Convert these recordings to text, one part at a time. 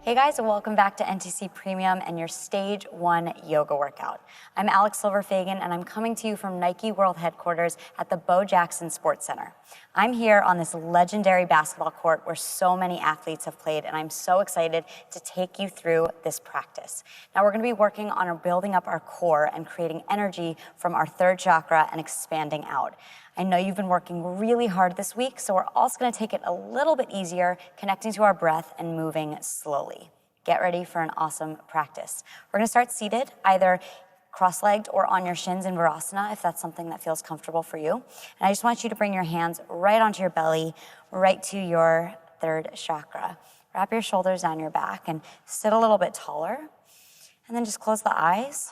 Hey guys, and welcome back to NTC Premium and your Stage 1 yoga workout. I'm Alex Silver-Fagan, and I'm coming to you from Nike World Headquarters at the Bo Jackson Sports Center. I'm here on this legendary basketball court where so many athletes have played, and I'm so excited to take you through this practice. Now we're gonna be working on building up our core and creating energy from our third chakra and expanding out. I know you've been working really hard this week, so we're also gonna take it a little bit easier, connecting to our breath and moving slowly. Get ready for an awesome practice. We're gonna start seated, either cross-legged or on your shins in Virasana, if that's something that feels comfortable for you. And I just want you to bring your hands right onto your belly, right to your third chakra. Wrap your shoulders down your back and sit a little bit taller. And then just close the eyes.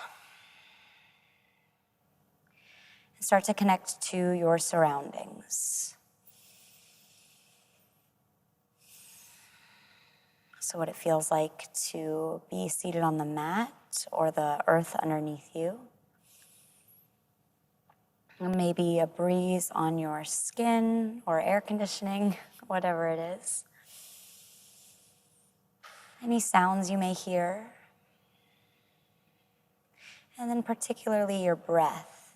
And start to connect to your surroundings. So what it feels like to be seated on the mat or the earth underneath you. And maybe a breeze on your skin or air conditioning, whatever it is. Any sounds you may hear. And then particularly your breath.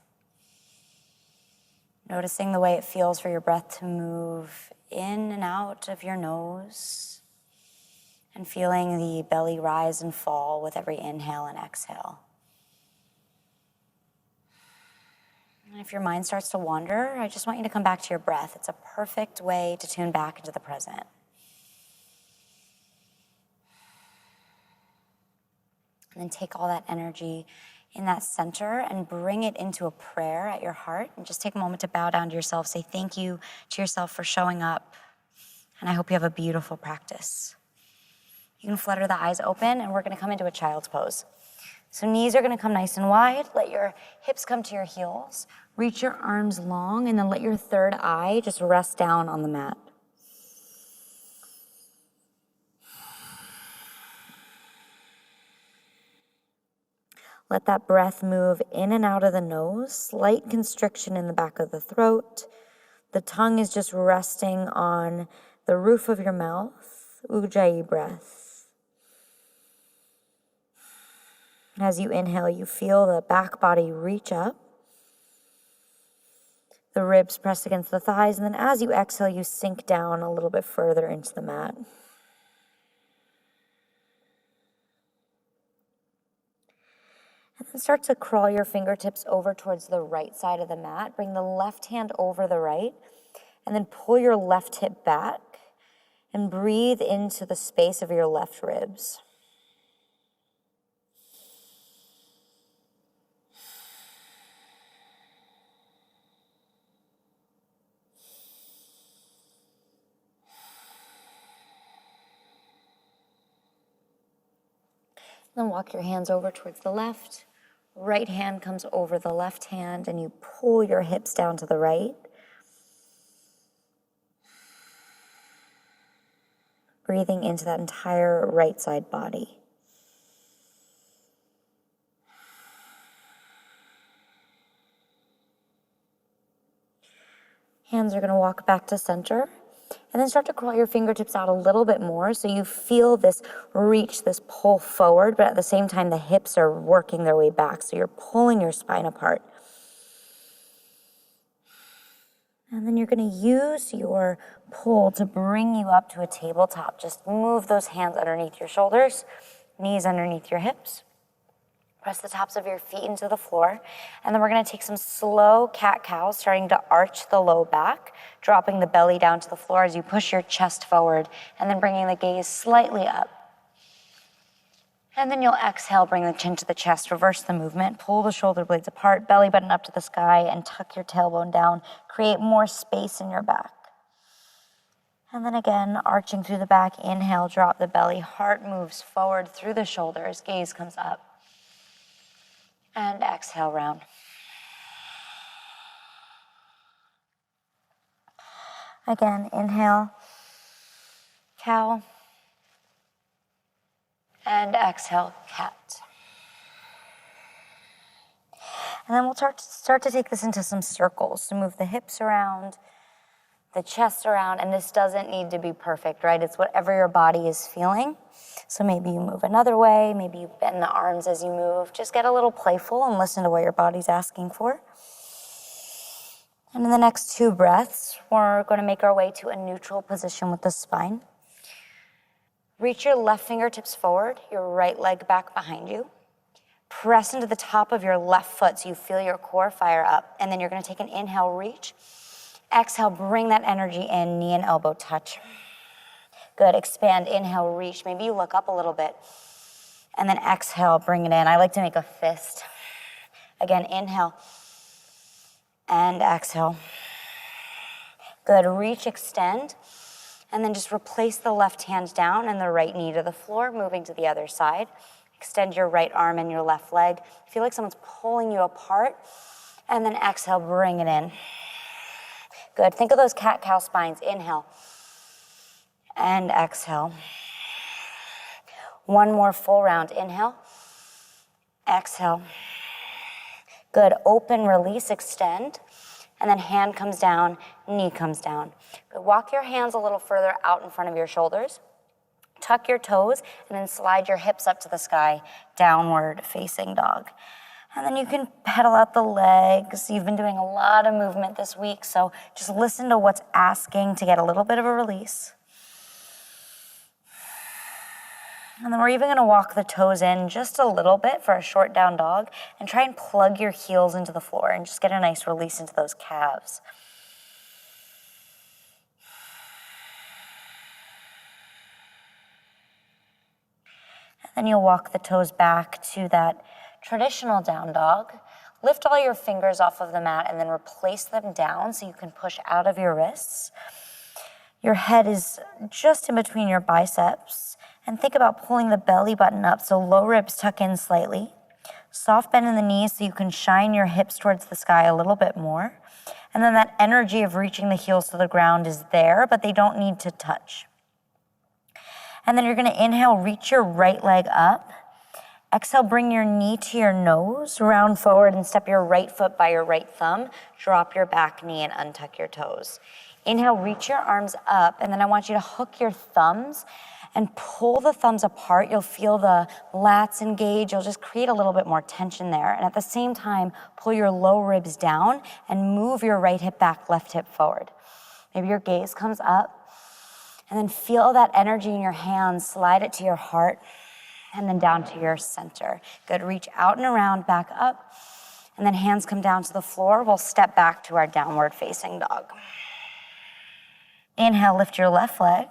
Noticing the way it feels for your breath to move in and out of your nose, and feeling the belly rise and fall with every inhale and exhale. And if your mind starts to wander, I just want you to come back to your breath. It's a perfect way to tune back into the present. And then take all that energy in that center and bring it into a prayer at your heart. And just take a moment to bow down to yourself. Say thank you to yourself for showing up. And I hope you have a beautiful practice. You can flutter the eyes open, and we're gonna come into a child's pose. So knees are gonna come nice and wide. Let your hips come to your heels. Reach your arms long, and then let your third eye just rest down on the mat. Let that breath move in and out of the nose, slight constriction in the back of the throat. The tongue is just resting on the roof of your mouth, Ujjayi breath. As you inhale, you feel the back body reach up. The ribs press against the thighs, and then as you exhale, you sink down a little bit further into the mat. And then start to crawl your fingertips over towards the right side of the mat. Bring the left hand over the right, and then pull your left hip back and breathe into the space of your left ribs. Then walk your hands over towards the left. Right hand comes over the left hand, and you pull your hips down to the right. Breathing into that entire right side body. Hands are going to walk back to center. And then start to crawl your fingertips out a little bit more so you feel this reach, this pull forward, but at the same time the hips are working their way back, so you're pulling your spine apart. And then you're going to use your pull to bring you up to a tabletop. Just move those hands underneath your shoulders, knees underneath your hips. Press the tops of your feet into the floor. And then we're gonna take some slow cat-cow, starting to arch the low back, dropping the belly down to the floor as you push your chest forward, and then bringing the gaze slightly up. And then you'll exhale, bring the chin to the chest, reverse the movement, pull the shoulder blades apart, belly button up to the sky, and tuck your tailbone down. Create more space in your back. And then again, arching through the back, inhale, drop the belly, heart moves forward through the shoulders, gaze comes up. And exhale, round. Again, inhale, cow. And exhale, cat. And then we'll start to take this into some circles. So move the hips around, the chest around, and this doesn't need to be perfect, right? It's whatever your body is feeling. So maybe you move another way, maybe you bend the arms as you move. Just get a little playful and listen to what your body's asking for. And in the next 2 breaths, we're going to make our way to a neutral position with the spine. Reach your left fingertips forward, your right leg back behind you. Press into the top of your left foot so you feel your core fire up. And then you're going to take an inhale, reach. Exhale, bring that energy in, knee and elbow touch. Good, expand, inhale, reach. Maybe you look up a little bit. And then exhale, bring it in. I like to make a fist. Again, inhale and exhale. Good, reach, extend. And then just replace the left hand down and the right knee to the floor, moving to the other side. Extend your right arm and your left leg. Feel like someone's pulling you apart. And then exhale, bring it in. Good, think of those cat-cow spines. Inhale and exhale. One more full round. Inhale, exhale. Good, open, release, extend. And then hand comes down, knee comes down. Good. Walk your hands a little further out in front of your shoulders. Tuck your toes, and then slide your hips up to the sky, downward facing dog. And then you can pedal out the legs. You've been doing a lot of movement this week, so just listen to what's asking to get a little bit of a release. And then we're even gonna walk the toes in just a little bit for a short down dog and try and plug your heels into the floor and just get a nice release into those calves. And then you'll walk the toes back to that traditional down dog. Lift all your fingers off of the mat and then replace them down so you can push out of your wrists. Your head is just in between your biceps. And think about pulling the belly button up so low ribs tuck in slightly. Soft bend in the knees so you can shine your hips towards the sky a little bit more. And then that energy of reaching the heels to the ground is there, but they don't need to touch. And then you're gonna inhale, reach your right leg up. Exhale, bring your knee to your nose, round forward and step your right foot by your right thumb. Drop your back knee and untuck your toes. Inhale, reach your arms up, and then I want you to hook your thumbs and pull the thumbs apart. You'll feel the lats engage. You'll just create a little bit more tension there. And at the same time, pull your low ribs down and move your right hip back, left hip forward. Maybe your gaze comes up, and then feel that energy in your hands, slide it to your heart, and then down to your center. Good, reach out and around, back up, and then hands come down to the floor. We'll step back to our downward facing dog. Inhale, lift your left leg.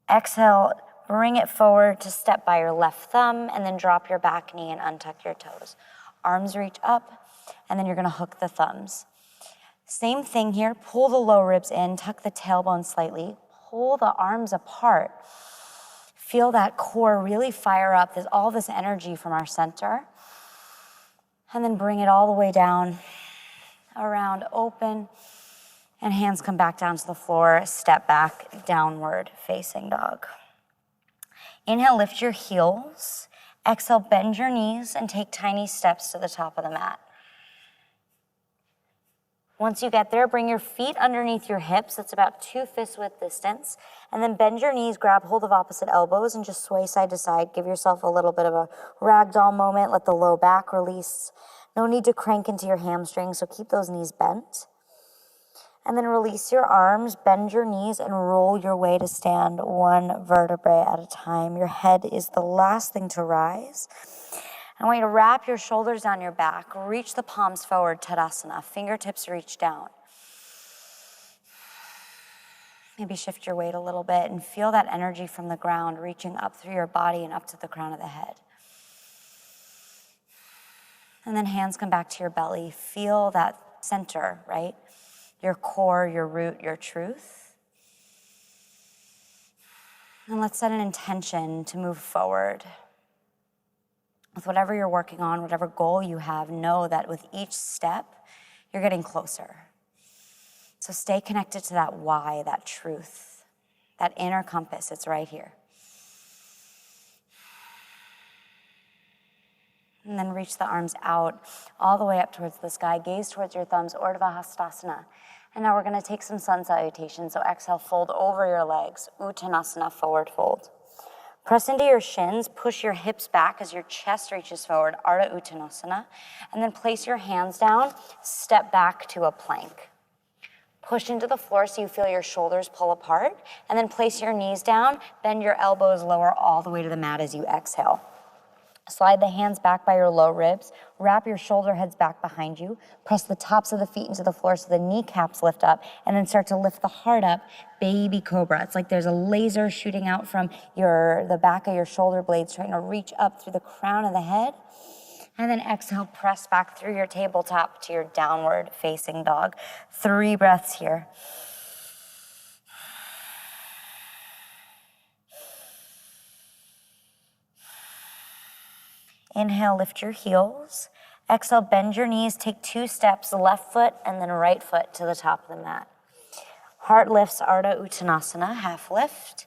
Exhale, bring it forward to step by your left thumb, and then drop your back knee and untuck your toes. Arms reach up, and then you're gonna hook the thumbs. Same thing here, pull the low ribs in, tuck the tailbone slightly, pull the arms apart. Feel that core really fire up. There's all this energy from our center. And then bring it all the way down, around, open, and hands come back down to the floor, step back, downward facing dog. Inhale, lift your heels. Exhale, bend your knees and take tiny steps to the top of the mat. Once you get there, bring your feet underneath your hips. That's about 2 fist width distance. And then bend your knees, grab hold of opposite elbows, and just sway side to side. Give yourself a little bit of a ragdoll moment. Let the low back release. No need to crank into your hamstrings, so keep those knees bent. And then release your arms, bend your knees, and roll your way to stand one vertebrae at a time. Your head is the last thing to rise. I want you to wrap your shoulders down your back, reach the palms forward, Tadasana, fingertips reach down. Maybe shift your weight a little bit and feel that energy from the ground reaching up through your body and up to the crown of the head. And then hands come back to your belly. Feel that center, right? Your core, your root, your truth. And let's set an intention to move forward. With whatever you're working on, whatever goal you have, know that with each step, you're getting closer. So stay connected to that why, that truth, that inner compass. It's right here. And then reach the arms out all the way up towards the sky. Gaze towards your thumbs, Urdhva Hastasana. And now we're gonna take some sun salutations. So exhale, fold over your legs, Uttanasana, forward fold. Press into your shins, push your hips back as your chest reaches forward, Ardha Uttanasana, and then place your hands down, step back to a plank. Push into the floor so you feel your shoulders pull apart, and then place your knees down, bend your elbows lower all the way to the mat as you exhale. Slide the hands back by your low ribs, wrap your shoulder heads back behind you, press the tops of the feet into the floor so the kneecaps lift up, and then start to lift the heart up, baby cobra. It's like there's a laser shooting out from the back of your shoulder blades, trying to reach up through the crown of the head. And then exhale, press back through your tabletop to your downward facing dog. 3 breaths here. Inhale, lift your heels. Exhale, bend your knees, take 2 steps, left foot and then right foot to the top of the mat. Heart lifts, Ardha Uttanasana, half lift.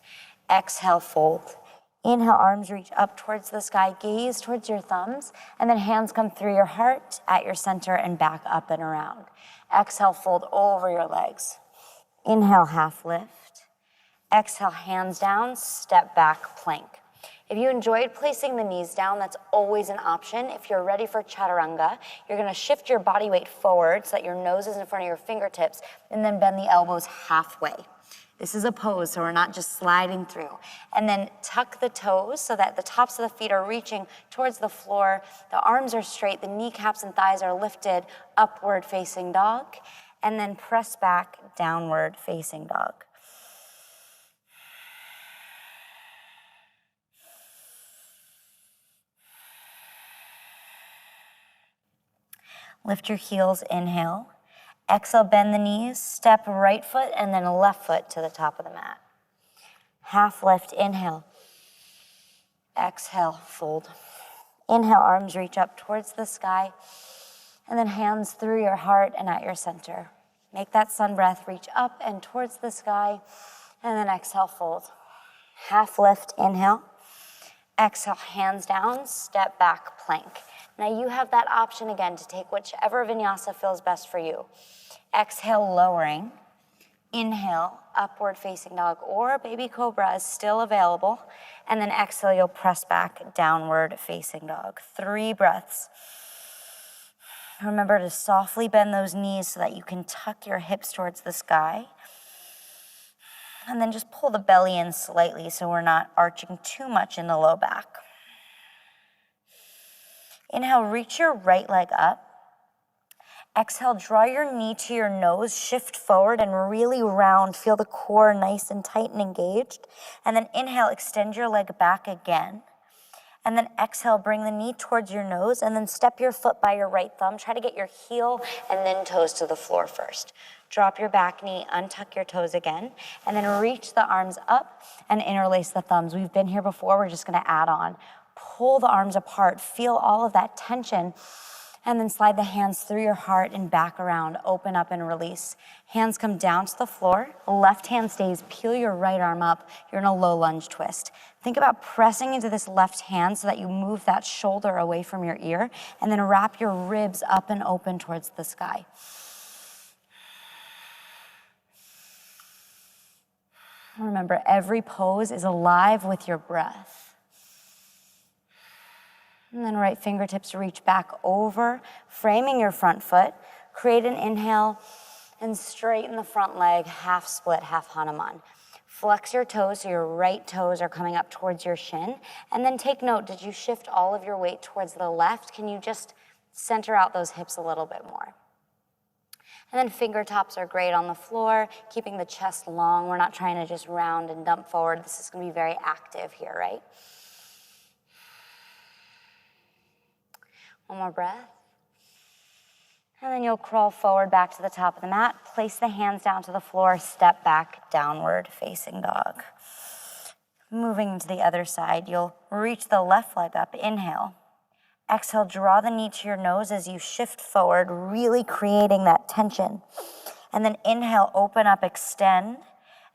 Exhale, fold. Inhale, arms reach up towards the sky, gaze towards your thumbs, and then hands come through your heart at your center and back up and around. Exhale, fold over your legs. Inhale, half lift. Exhale, hands down, step back, plank. If you enjoyed placing the knees down, that's always an option. If you're ready for chaturanga, you're gonna shift your body weight forward so that your nose is in front of your fingertips, and then bend the elbows halfway. This is a pose, so we're not just sliding through. And then tuck the toes so that the tops of the feet are reaching towards the floor, the arms are straight, the kneecaps and thighs are lifted, upward facing dog, and then press back, downward facing dog. Lift your heels, inhale. Exhale, bend the knees, step right foot and then left foot to the top of the mat. Half lift, inhale. Exhale, fold. Inhale, arms reach up towards the sky, and then hands through your heart and at your center. Make that sun breath, reach up and towards the sky, and then exhale, fold. Half lift, inhale. Exhale, hands down, step back, plank. Now you have that option again to take whichever vinyasa feels best for you. Exhale, lowering. Inhale, upward facing dog, or baby cobra is still available. And then exhale, you'll press back, downward facing dog. 3 breaths. Remember to softly bend those knees so that you can tuck your hips towards the sky. And then just pull the belly in slightly so we're not arching too much in the low back. Inhale, reach your right leg up. Exhale, draw your knee to your nose, shift forward and really round. Feel the core nice and tight and engaged. And then inhale, extend your leg back again. And then exhale, bring the knee towards your nose and then step your foot by your right thumb. Try to get your heel and then toes to the floor first. Drop your back knee, untuck your toes again, and then reach the arms up and interlace the thumbs. We've been here before, we're just gonna add on. Pull the arms apart, feel all of that tension, and then slide the hands through your heart and back around, open up and release. Hands come down to the floor, left hand stays, peel your right arm up, you're in a low lunge twist. Think about pressing into this left hand so that you move that shoulder away from your ear, and then wrap your ribs up and open towards the sky. Remember, every pose is alive with your breath. And then right fingertips reach back over, framing your front foot. Create an inhale and straighten the front leg, half split, half Hanuman. Flex your toes so your right toes are coming up towards your shin. And then take note, did you shift all of your weight towards the left? Can you just center out those hips a little bit more? And then fingertops are great on the floor, keeping the chest long. We're not trying to just round and dump forward. This is gonna be very active here, right? One more breath. And then you'll crawl forward back to the top of the mat, place the hands down to the floor, step back, downward facing dog. Moving to the other side, you'll reach the left leg up, inhale. Exhale, draw the knee to your nose as you shift forward, really creating that tension. And then inhale, open up, extend.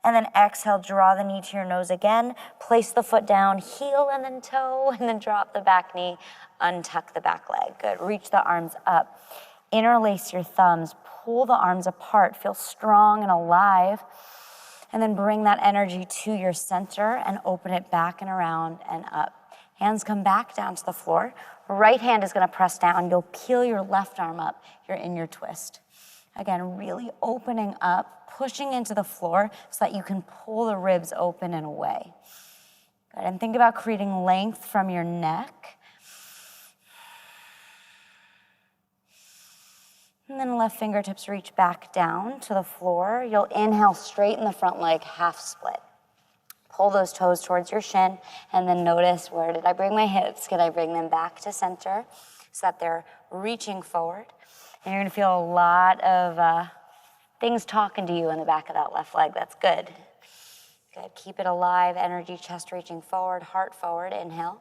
And then exhale, draw the knee to your nose again. Place the foot down, heel and then toe, and then drop the back knee, untuck the back leg. Good, reach the arms up. Interlace your thumbs, pull the arms apart, feel strong and alive, and then bring that energy to your center and open it back and around and up. Hands come back down to the floor. Right hand is gonna press down. You'll peel your left arm up. You're in your twist. Again, really opening up, pushing into the floor so that you can pull the ribs open and away. Good, and think about creating length from your neck. And then left fingertips reach back down to the floor. You'll inhale, straighten the front leg, half split. Pull those toes towards your shin, and then notice, where did I bring my hips? Can I bring them back to center so that they're reaching forward? And you're gonna feel a lot of things talking to you in the back of that left leg. That's good. Good, keep it alive. Energy, chest reaching forward, heart forward. Inhale.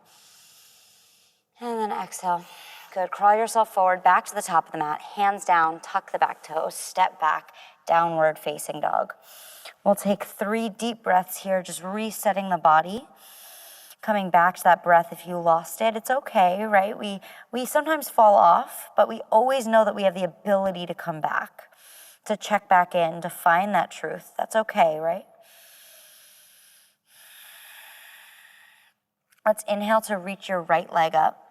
And then exhale. Good, crawl yourself forward, back to the top of the mat. Hands down, tuck the back toes, step back, downward facing dog. We'll take 3 deep breaths here, just resetting the body. Coming back to that breath if you lost it, it's okay, right? We sometimes fall off, but we always know that we have the ability to come back, to check back in, to find that truth. That's okay, right? Let's inhale to reach your right leg up.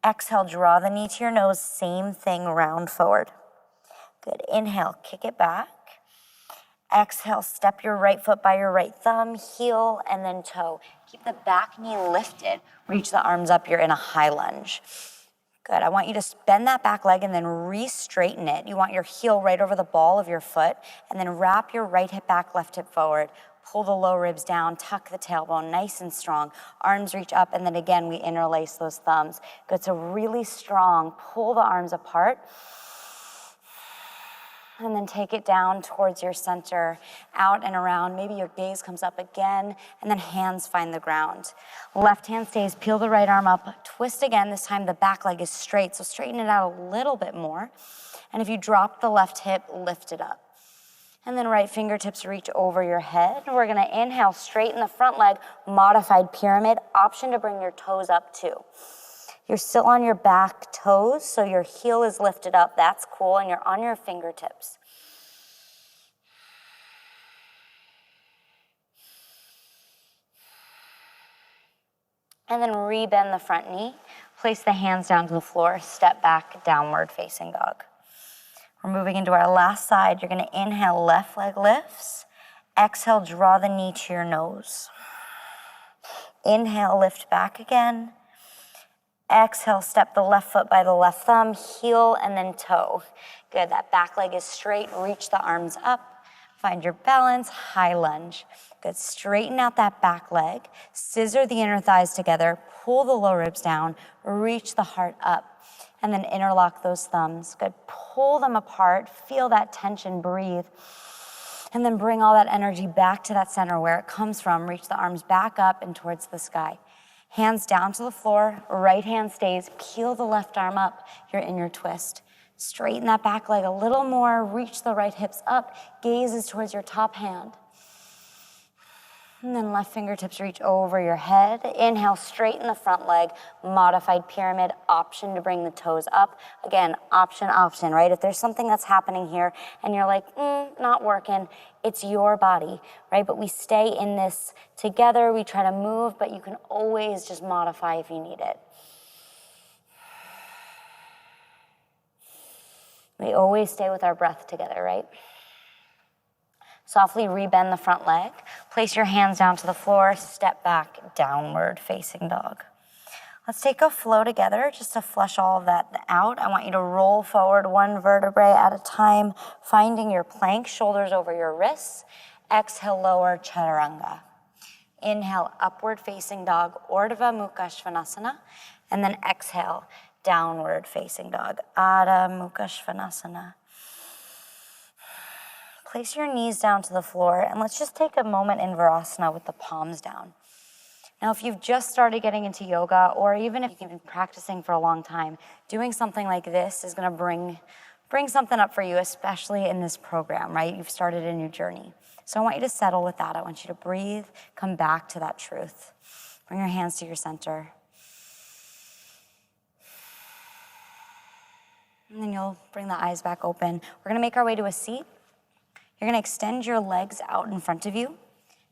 Exhale, draw the knee to your nose, same thing, round forward. Good, inhale, kick it back. Exhale, step your right foot by your right thumb, heel, and then toe. Keep the back knee lifted. Reach the arms up, you're in a high lunge. Good, I want you to bend that back leg and then re-straighten it. You want your heel right over the ball of your foot, and then wrap your right hip back, left hip forward. Pull the low ribs down, tuck the tailbone, nice and strong. Arms reach up, and then again, we interlace those thumbs. Good, so really strong. Pull the arms apart. And then take it down towards your center, out and around. Maybe your gaze comes up again, and then hands find the ground. Left hand stays, peel the right arm up, twist again. This time the back leg is straight, so straighten it out a little bit more. And if you drop the left hip, lift it up. And then right fingertips reach over your head. We're gonna inhale, straighten the front leg, modified pyramid, option to bring your toes up too. You're still on your back toes, so your heel is lifted up. That's cool, and you're on your fingertips. And then re-bend the front knee. Place the hands down to the floor. Step back, downward facing dog. We're moving into our last side. You're gonna inhale, left leg lifts. Exhale, draw the knee to your nose. Inhale, lift back again. Exhale, step the left foot by the left thumb, heel, and then toe. Good, that back leg is straight. Reach the arms up. Find your balance, high lunge. Good, straighten out that back leg. Scissor the inner thighs together. Pull the low ribs down. Reach the heart up. And then interlock those thumbs. Good, pull them apart. Feel that tension, breathe. And then bring all that energy back to that center where it comes from. Reach the arms back up and towards the sky. Hands down to the floor, right hand stays, peel the left arm up, you're in your twist. Straighten that back leg a little more, reach the right hips up, gaze is towards your top hand. And then left fingertips reach over your head. Inhale, straighten the front leg, modified pyramid, option to bring the toes up. Again, option, right? If there's something that's happening here and you're like, not working, it's your body, right? But we stay in this together, we try to move, but you can always just modify if you need it. We always stay with our breath together, right? Softly rebend the front leg. Place your hands down to the floor. Step back, downward facing dog. Let's take a flow together just to flush all of that out. I want you to roll forward one vertebrae at a time, finding your plank, shoulders over your wrists. Exhale, lower chaturanga. Inhale, upward facing dog, Urdhva Mukha Svanasana. And then exhale, downward facing dog, Adha Mukha Svanasana. Place your knees down to the floor, and let's just take a moment in Virasana with the palms down. Now, if you've just started getting into yoga, or even if you've been practicing for a long time, doing something like this is gonna bring something up for you, especially in this program, right? You've started a new journey. So I want you to settle with that. I want you to breathe, come back to that truth. Bring your hands to your center. And then you'll bring the eyes back open. We're gonna make our way to a seat. You're gonna extend your legs out in front of you.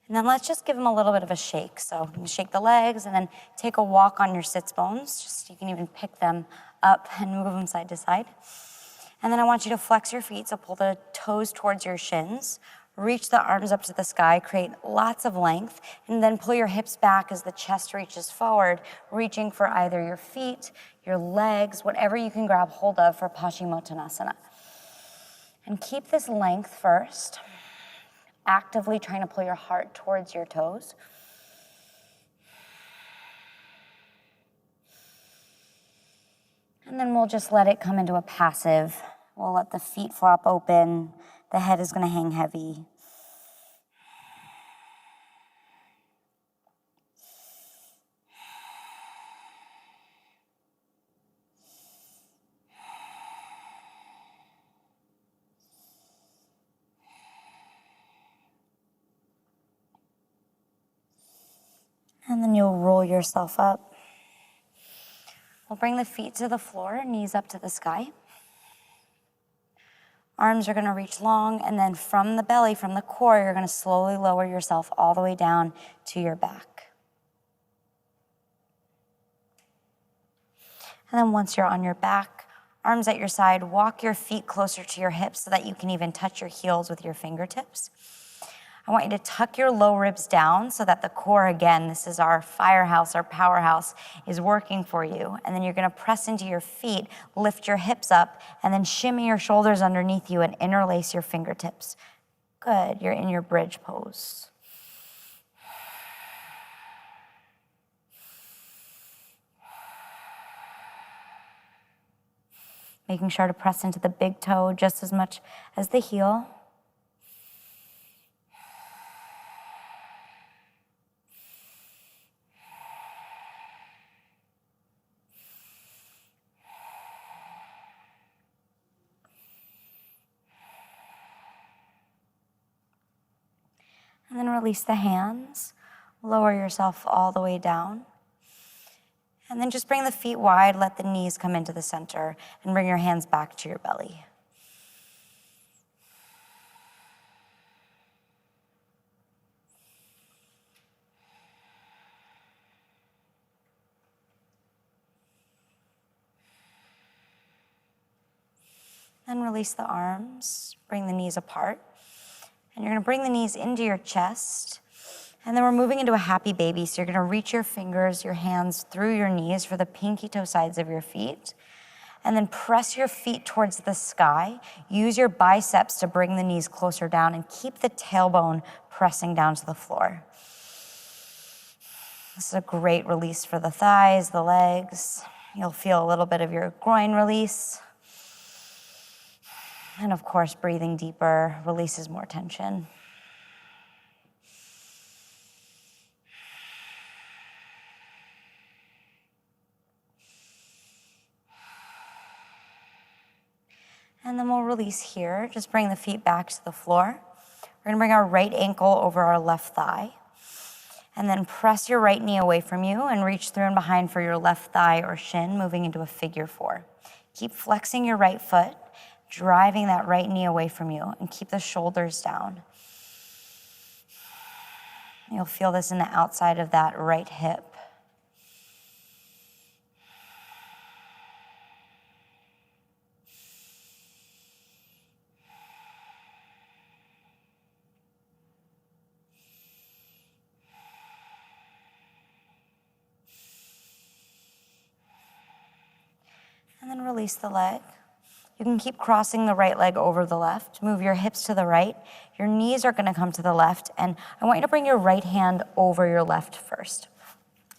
And then let's just give them a little bit of a shake. So you can shake the legs and then take a walk on your sits bones. Just you can even pick them up and move them side to side. And then I want you to flex your feet, so pull the toes towards your shins. Reach the arms up to the sky, create lots of length, and then pull your hips back as the chest reaches forward, reaching for either your feet, your legs, whatever you can grab hold of for Paschimottanasana. And keep this length first, actively trying to pull your heart towards your toes. And then we'll just let it come into a passive. We'll let the feet flop open. The head is going to hang heavy. And then you'll roll yourself up. We'll bring the feet to the floor, knees up to the sky. Arms are going to reach long, and then from the belly, from the core, you're going to slowly lower yourself all the way down to your back. And then once you're on your back, arms at your side, walk your feet closer to your hips so that you can even touch your heels with your fingertips. I want you to tuck your low ribs down so that the core, again, this is our firehouse, our powerhouse, is working for you. And then you're gonna press into your feet, lift your hips up, and then shimmy your shoulders underneath you and interlace your fingertips. Good, you're in your bridge pose. Making sure to press into the big toe just as much as the heel. And then release the hands, lower yourself all the way down. And then just bring the feet wide, let the knees come into the center, and bring your hands back to your belly. Then release the arms, bring the knees apart. And you're gonna bring the knees into your chest. And then we're moving into a happy baby. So you're gonna reach your fingers, your hands through your knees for the pinky toe sides of your feet. And then press your feet towards the sky. Use your biceps to bring the knees closer down and keep the tailbone pressing down to the floor. This is a great release for the thighs, the legs. You'll feel a little bit of your groin release. And of course, breathing deeper releases more tension. And then we'll release here. Just bring the feet back to the floor. We're gonna bring our right ankle over our left thigh. And then press your right knee away from you and reach through and behind for your left thigh or shin, moving into a figure four. Keep flexing your right foot, driving that right knee away from you, and keep the shoulders down. You'll feel this in the outside of that right hip. And then release the leg. You can keep crossing the right leg over the left. Move your hips to the right. Your knees are gonna come to the left. And I want you to bring your right hand over your left first.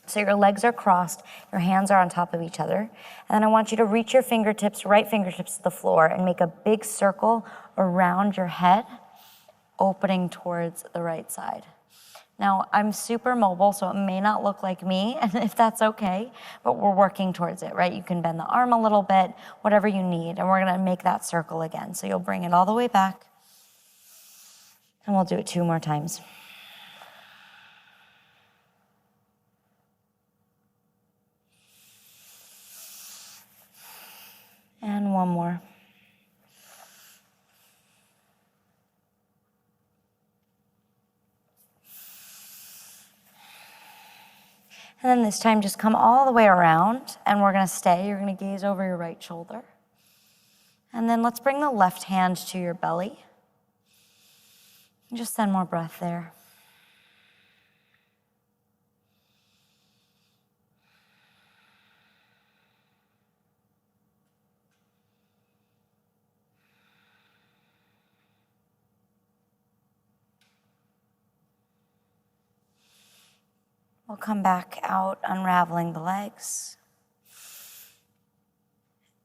So your legs are crossed, your hands are on top of each other. And then I want you to reach your fingertips, right fingertips to the floor, and make a big circle around your head, opening towards the right side. Now, I'm super mobile, so it may not look like me, and if that's okay, but we're working towards it, right? You can bend the arm a little bit, whatever you need, and we're gonna make that circle again. So you'll bring it all the way back, and we'll do it 2 more times. And 1 one more. And then this time, just come all the way around, and we're gonna stay. You're gonna gaze over your right shoulder. And then let's bring the left hand to your belly. And just send more breath there. We'll come back out, unraveling the legs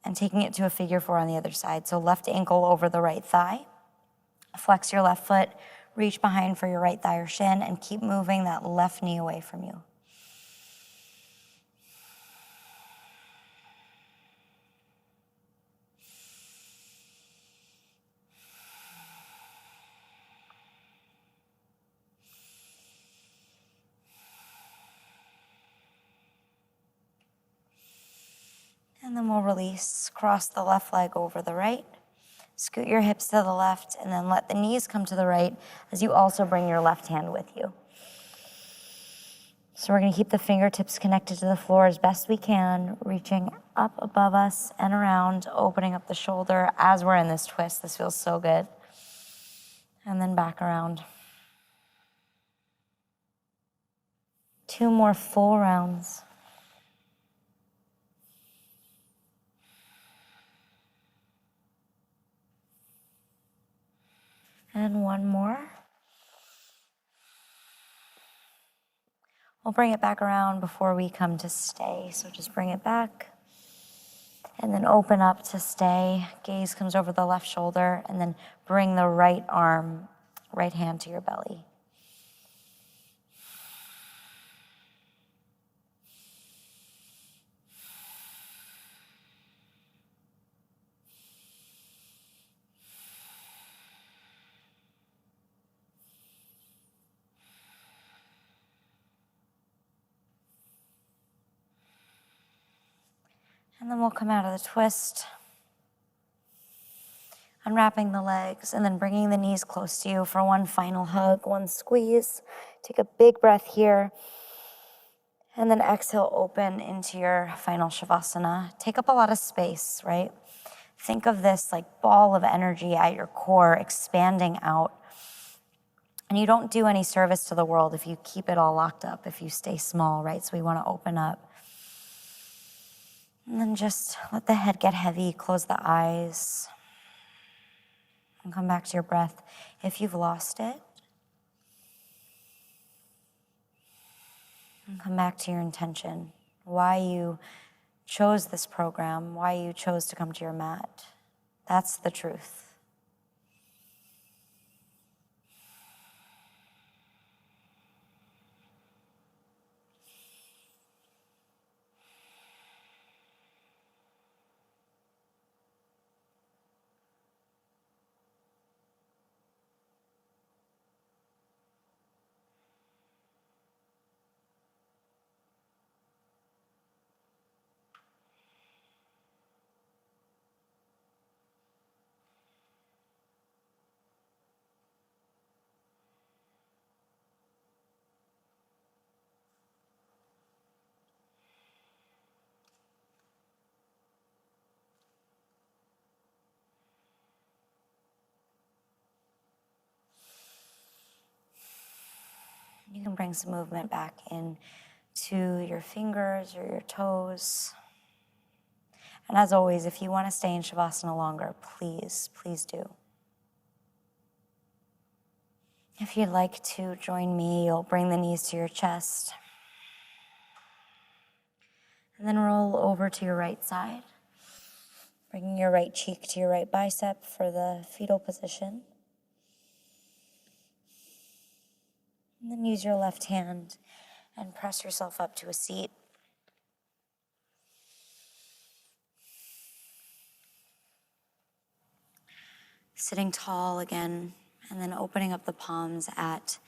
and taking it to a figure four on the other side. So left ankle over the right thigh. Flex your left foot, reach behind for your right thigh or shin, and keep moving that left knee away from you. And then we'll release, cross the left leg over the right, scoot your hips to the left, and then let the knees come to the right as you also bring your left hand with you. So we're gonna keep the fingertips connected to the floor as best we can, reaching up above us and around, opening up the shoulder as we're in this twist. This feels so good. And then back around. 2 more full rounds. And 1 more. We'll bring it back around before we come to stay. So just bring it back and then open up to stay. Gaze comes over the left shoulder and then bring the right arm, right hand to your belly. And then we'll come out of the twist, unwrapping the legs, and then bringing the knees close to you for one final hug, one squeeze. Take a big breath here, and then exhale, open into your final Shavasana. Take up a lot of space, right? Think of this like ball of energy at your core expanding out. And you don't do any service to the world if you keep it all locked up, if you stay small, right? So we want to open up. And then just let the head get heavy, close the eyes, and come back to your breath if you've lost it. And come back to your intention, why you chose this program, why you chose to come to your mat. That's the truth. You can bring some movement back in to your fingers or your toes. And as always, if you want to stay in Shavasana longer, please, please do. If you'd like to join me, you'll bring the knees to your chest. And then roll over to your right side, bringing your right cheek to your right bicep for the fetal position. And then use your left hand and press yourself up to a seat. Sitting tall again, and then opening up the palms at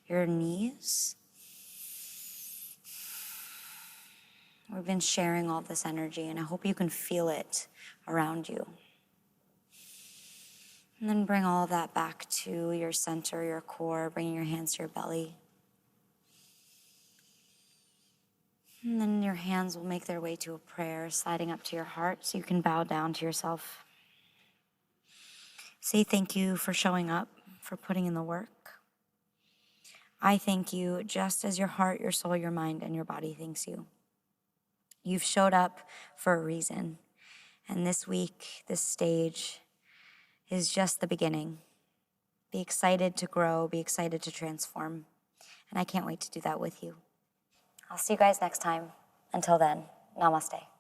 your knees. We've been sharing all this energy, and I hope you can feel it around you. And then bring all of that back to your center, your core, bringing your hands to your belly. And then your hands will make their way to a prayer, sliding up to your heart so you can bow down to yourself. Say thank you for showing up, for putting in the work. I thank you just as your heart, your soul, your mind, and your body thanks you. You've showed up for a reason. And this week, this stage is just the beginning. Be excited to grow, be excited to transform. And I can't wait to do that with you. I'll see you guys next time. Until then, namaste.